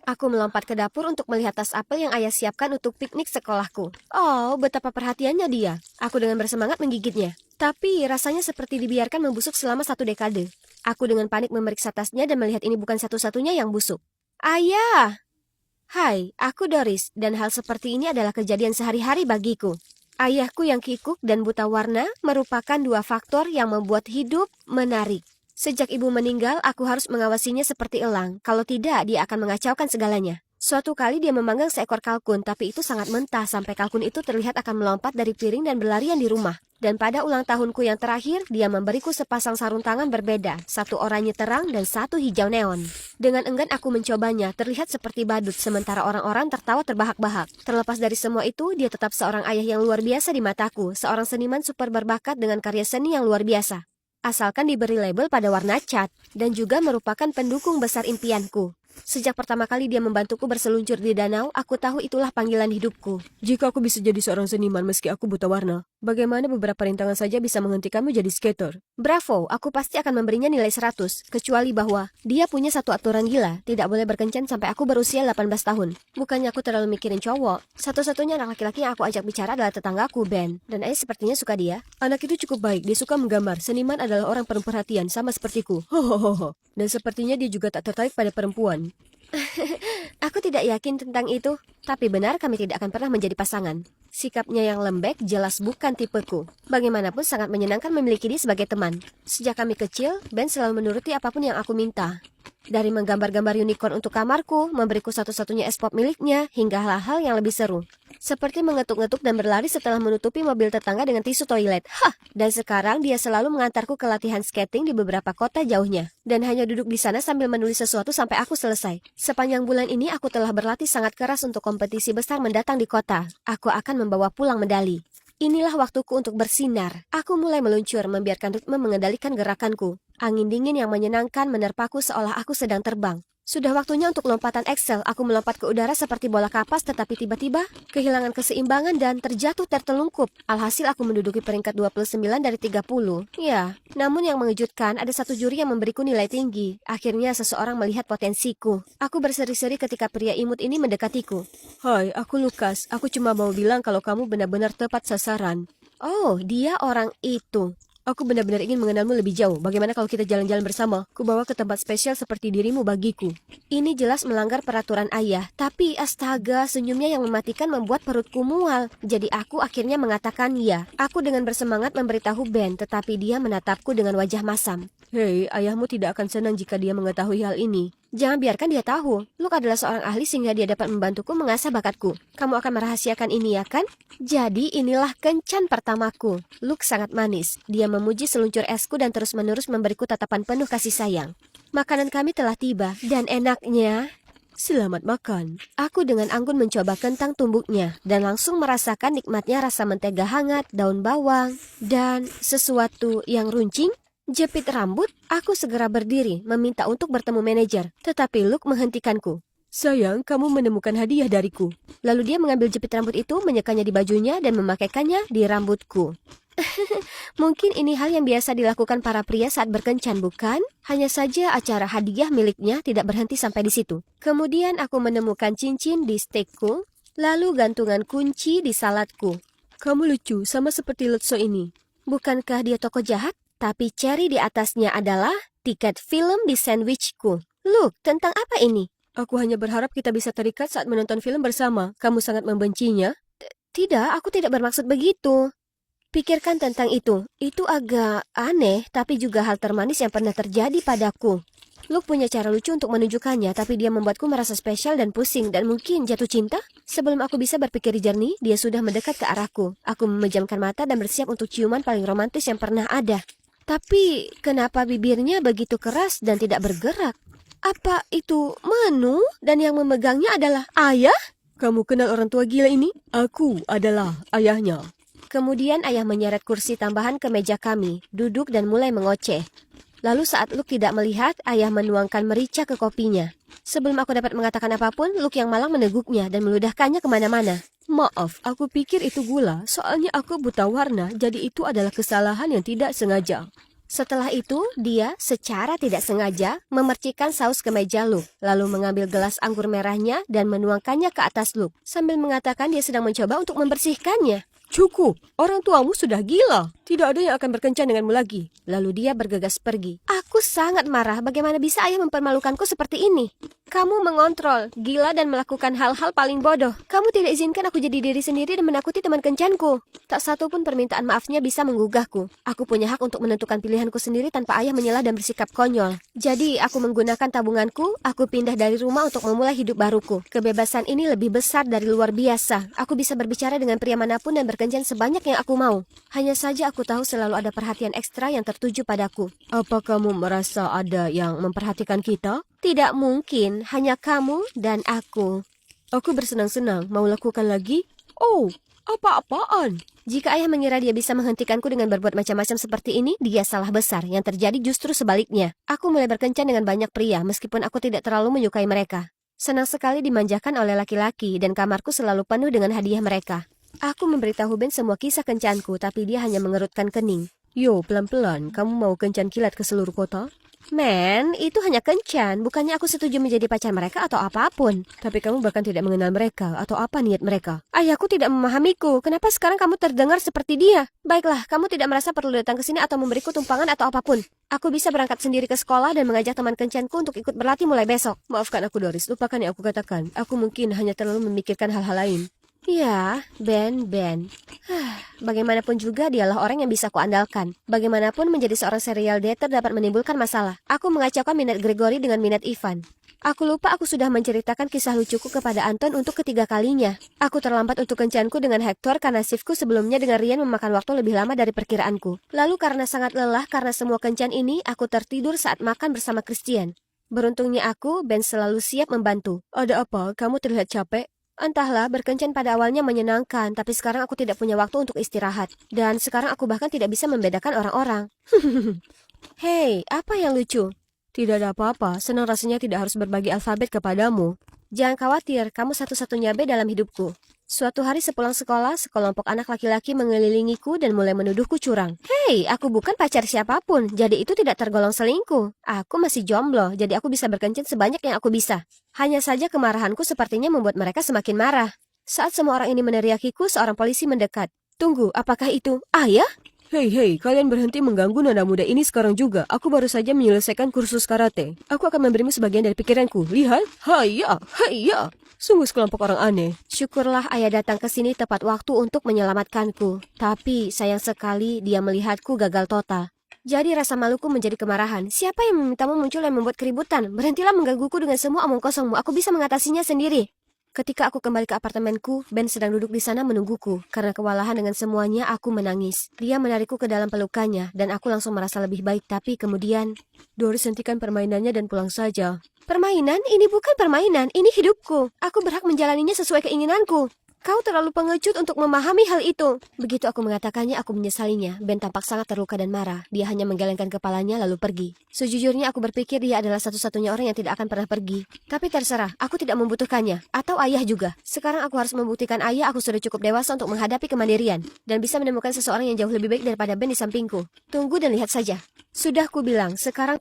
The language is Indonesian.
Aku melompat ke dapur untuk melihat tas apel yang ayah siapkan untuk piknik sekolahku. Oh, betapa perhatiannya dia. Aku dengan bersemangat menggigitnya. Tapi rasanya seperti dibiarkan membusuk selama 1 dekade. Aku dengan panik memeriksa tasnya dan melihat ini bukan satu-satunya yang busuk. Ayah! Hai, aku Doris, dan hal seperti ini adalah kejadian sehari-hari bagiku. Ayahku yang kikuk dan buta warna merupakan dua faktor yang membuat hidup menarik. Sejak ibu meninggal, aku harus mengawasinya seperti elang. Kalau tidak, dia akan mengacaukan segalanya. Suatu kali dia memanggang seekor kalkun, tapi itu sangat mentah sampai kalkun itu terlihat akan melompat dari piring dan berlarian di rumah. Dan pada ulang tahunku yang terakhir, dia memberiku sepasang sarung tangan berbeda, satu oranye terang dan satu hijau neon. Dengan enggan aku mencobanya, terlihat seperti badut, sementara orang-orang tertawa terbahak-bahak. Terlepas dari semua itu, dia tetap seorang ayah yang luar biasa di mataku, seorang seniman super berbakat dengan karya seni yang luar biasa. Asalkan diberi label pada warna cat, dan juga merupakan pendukung besar impianku. Sejak pertama kali dia membantuku berseluncur di danau, aku tahu itulah panggilan hidupku. Jika aku bisa jadi seorang seniman meski aku buta warna, bagaimana beberapa rintangan saja bisa menghentikanmu jadi skater? Bravo, aku pasti akan memberinya nilai 100, kecuali bahwa dia punya satu aturan gila, tidak boleh berkencan sampai aku berusia 18 tahun. Bukannya aku terlalu mikirin cowok, satu-satunya anak laki-laki yang aku ajak bicara adalah tetanggaku, Ben, dan ayah sepertinya suka dia. Anak itu cukup baik, dia suka menggambar, seniman adalah orang penuh perhatian, sama sepertiku. Hohohoho. Dan sepertinya dia juga tak tertarik pada perempuan. Aku tidak yakin tentang itu, tapi benar kami tidak akan pernah menjadi pasangan. Sikapnya yang lembek jelas bukan tipeku. Bagaimanapun sangat menyenangkan memiliki dia sebagai teman. Sejak kami kecil, Ben selalu menuruti apapun yang aku minta. Dari menggambar-gambar unicorn untuk kamarku, memberiku satu-satunya es pop miliknya, hingga hal-hal yang lebih seru. Seperti mengetuk-ngetuk dan berlari setelah menutupi mobil tetangga dengan tisu toilet. Hah! Dan sekarang dia selalu mengantarku ke latihan skating di beberapa kota jauhnya. Dan hanya duduk di sana sambil menulis sesuatu sampai aku selesai. Sepanjang bulan ini aku telah berlatih sangat keras untuk kompetisi besar mendatang di kota. Aku akan membawa pulang medali. Inilah waktuku untuk bersinar. Aku mulai meluncur, membiarkan ritme mengendalikan gerakanku. Angin dingin yang menyenangkan menerpaku seolah aku sedang terbang. Sudah waktunya untuk lompatan Excel. Aku melompat ke udara seperti bola kapas, tetapi tiba-tiba kehilangan keseimbangan dan terjatuh tertelungkup. Alhasil aku menduduki peringkat 29 dari 30. Ya, namun yang mengejutkan ada satu juri yang memberiku nilai tinggi. Akhirnya seseorang melihat potensiku. Aku berseri-seri ketika pria imut ini mendekatiku. Hai, aku Lukas. Aku cuma mau bilang kalau kamu benar-benar tepat sasaran. Oh, dia orang itu. Aku benar-benar ingin mengenalmu lebih jauh. Bagaimana kalau kita jalan-jalan bersama? Kubawa ke tempat spesial seperti dirimu bagiku. Ini jelas melanggar peraturan ayah. Tapi astaga, senyumnya yang mematikan membuat perutku mual. Jadi aku akhirnya mengatakan ya. Aku dengan bersemangat memberitahu Ben, tetapi dia menatapku dengan wajah masam. Hei, ayahmu tidak akan senang jika dia mengetahui hal ini. Jangan biarkan dia tahu. Luke adalah seorang ahli sehingga dia dapat membantuku mengasah bakatku. Kamu akan merahasiakan ini ya kan? Jadi inilah kencan pertamaku. Luke sangat manis. Dia memuji seluncur esku dan terus-menerus memberiku tatapan penuh kasih sayang. Makanan kami telah tiba dan enaknya... Selamat makan. Aku dengan anggun mencoba kentang tumbuknya dan langsung merasakan nikmatnya rasa mentega hangat, daun bawang, dan sesuatu yang runcing. Jepit rambut, aku segera berdiri, meminta untuk bertemu manajer. Tetapi Luke menghentikanku. Sayang, kamu menemukan hadiah dariku. Lalu dia mengambil jepit rambut itu, menyekanya di bajunya, dan memakaikannya di rambutku. Mungkin ini hal yang biasa dilakukan para pria saat berkencan, bukan? Hanya saja acara hadiah miliknya tidak berhenti sampai di situ. Kemudian aku menemukan cincin di steakku, lalu gantungan kunci di saladku. Kamu lucu, sama seperti Lutso ini. Bukankah dia tokoh jahat? Tapi cherry di atasnya adalah tiket film di sandwichku. Look, tentang apa ini? Aku hanya berharap kita bisa terikat saat menonton film bersama. Kamu sangat membencinya? Tidak, aku tidak bermaksud begitu. Pikirkan tentang itu. Itu agak aneh, tapi juga hal termanis yang pernah terjadi padaku. Luke punya cara lucu untuk menunjukkannya, tapi dia membuatku merasa spesial dan pusing dan mungkin jatuh cinta. Sebelum aku bisa berpikir jernih, dia sudah mendekat ke arahku. Aku memejamkan mata dan bersiap untuk ciuman paling romantis yang pernah ada. Tapi, kenapa bibirnya begitu keras dan tidak bergerak? Apa itu Manu dan yang memegangnya adalah ayah? Kamu kenal orang tua gila ini? Aku adalah ayahnya. Kemudian ayah menyeret kursi tambahan ke meja kami, duduk dan mulai mengoceh. Lalu saat Luke tidak melihat, ayah menuangkan merica ke kopinya. Sebelum aku dapat mengatakan apapun, Luke yang malang meneguknya dan meludahkannya kemana-mana. Maaf, aku pikir itu gula, soalnya aku buta warna, jadi itu adalah kesalahan yang tidak sengaja. Setelah itu, dia secara tidak sengaja memercikkan saus ke meja Luke, lalu mengambil gelas anggur merahnya dan menuangkannya ke atas Luke, sambil mengatakan dia sedang mencoba untuk membersihkannya. Cukup, orang tuamu sudah gila. Tidak ada yang akan berkencan denganmu lagi. Lalu dia bergegas pergi. Aku sangat marah, bagaimana bisa ayah mempermalukanku seperti ini? Kamu mengontrol, gila dan melakukan hal-hal paling bodoh. Kamu tidak izinkan aku jadi diri sendiri dan menakuti teman kencanku. Tak satu pun permintaan maafnya bisa menggugahku. Aku punya hak untuk menentukan pilihanku sendiri tanpa ayah menyelah dan bersikap konyol. Jadi aku menggunakan tabunganku, aku pindah dari rumah untuk memulai hidup baruku. Kebebasan ini lebih besar dari luar biasa. Aku bisa berbicara dengan pria manapun dan berkencan sebanyak yang aku mau. Hanya saja aku tahu selalu ada perhatian ekstra yang tertuju padaku. Apa kamu merasa ada yang memperhatikan kita? Tidak mungkin, hanya kamu dan aku. Aku bersenang-senang, mau lakukan lagi? Oh, apa-apaan? Jika ayah mengira dia bisa menghentikanku dengan berbuat macam-macam seperti ini, dia salah besar. Yang terjadi justru sebaliknya. Aku mulai berkencan dengan banyak pria, meskipun aku tidak terlalu menyukai mereka. Senang sekali dimanjakan oleh laki-laki, dan kamarku selalu penuh dengan hadiah mereka. Aku memberitahu Ben semua kisah kencanku, tapi dia hanya mengerutkan kening. Yo, pelan-pelan, kamu mau kencan kilat ke seluruh kota? Men, itu hanya kencan. Bukannya aku setuju menjadi pacar mereka atau apapun. Tapi kamu bahkan tidak mengenal mereka atau apa niat mereka. Ayahku tidak memahamiku. Kenapa sekarang kamu terdengar seperti dia? Baiklah, kamu tidak merasa perlu datang ke sini atau memberiku tumpangan atau apapun. Aku bisa berangkat sendiri ke sekolah dan mengajak teman kencanku untuk ikut berlatih mulai besok. Maafkan aku, Doris. Lupakan yang aku katakan. Aku mungkin hanya terlalu memikirkan hal-hal lain. Ya, Ben. Bagaimanapun juga dialah orang yang bisa kuandalkan. Bagaimanapun menjadi seorang serial dater dapat menimbulkan masalah. Aku mengacaukan minat Gregory dengan minat Ivan. Aku lupa aku sudah menceritakan kisah lucuku kepada Anton untuk ketiga kalinya. Aku terlambat untuk kencanku dengan Hector karena shiftku sebelumnya dengan Ryan memakan waktu lebih lama dari perkiraanku. Lalu karena sangat lelah karena semua kencan ini, aku tertidur saat makan bersama Christian. Beruntungnya aku, Ben selalu siap membantu. Ada apa? Kamu terlihat capek? Entahlah, berkencan pada awalnya menyenangkan, tapi sekarang aku tidak punya waktu untuk istirahat. Dan sekarang aku bahkan tidak bisa membedakan orang-orang. Hei, apa yang lucu? Tidak ada apa-apa, senang rasanya tidak harus berbagi alfabet kepadamu. Jangan khawatir, kamu satu-satunya B dalam hidupku. Suatu hari sepulang sekolah, sekelompok anak laki-laki mengelilingiku dan mulai menuduhku curang. Hei, aku bukan pacar siapapun, jadi itu tidak tergolong selingkuh. Aku masih jomblo, jadi aku bisa berkencan sebanyak yang aku bisa. Hanya saja kemarahanku sepertinya membuat mereka semakin marah. Saat semua orang ini meneriakiku, seorang polisi mendekat. Tunggu, apakah itu ayah? Hei, kalian berhenti mengganggu nona muda ini sekarang juga. Aku baru saja menyelesaikan kursus karate. Aku akan memberimu sebagian dari pikiranku. Lihat, haya. Sungguh sekelompok orang aneh. Syukurlah ayah datang ke sini tepat waktu untuk menyelamatkanku. Tapi sayang sekali dia melihatku gagal total. Jadi rasa maluku menjadi kemarahan. Siapa yang memintamu muncul dan membuat keributan? Berhentilah menggangguku dengan semua omong kosongmu. Aku bisa mengatasinya sendiri. Ketika aku kembali ke apartemenku, Ben sedang duduk di sana menungguku. Karena kewalahan dengan semuanya, aku menangis. Dia menarikku ke dalam pelukannya, dan aku langsung merasa lebih baik. Tapi kemudian, Doris hentikan permainannya dan pulang saja. Permainan? Ini bukan permainan, ini hidupku. Aku berhak menjalaninya sesuai keinginanku. Kau terlalu pengecut untuk memahami hal itu. Begitu aku mengatakannya, aku menyesalinya. Ben tampak sangat terluka dan marah. Dia hanya menggelengkan kepalanya lalu pergi. Sejujurnya aku berpikir dia adalah satu-satunya orang yang tidak akan pernah pergi. Tapi terserah, aku tidak membutuhkannya. Atau ayah juga. Sekarang aku harus membuktikan ayah aku sudah cukup dewasa untuk menghadapi kemandirian. Dan bisa menemukan seseorang yang jauh lebih baik daripada Ben di sampingku. Tunggu dan lihat saja. Sudah ku bilang, sekarang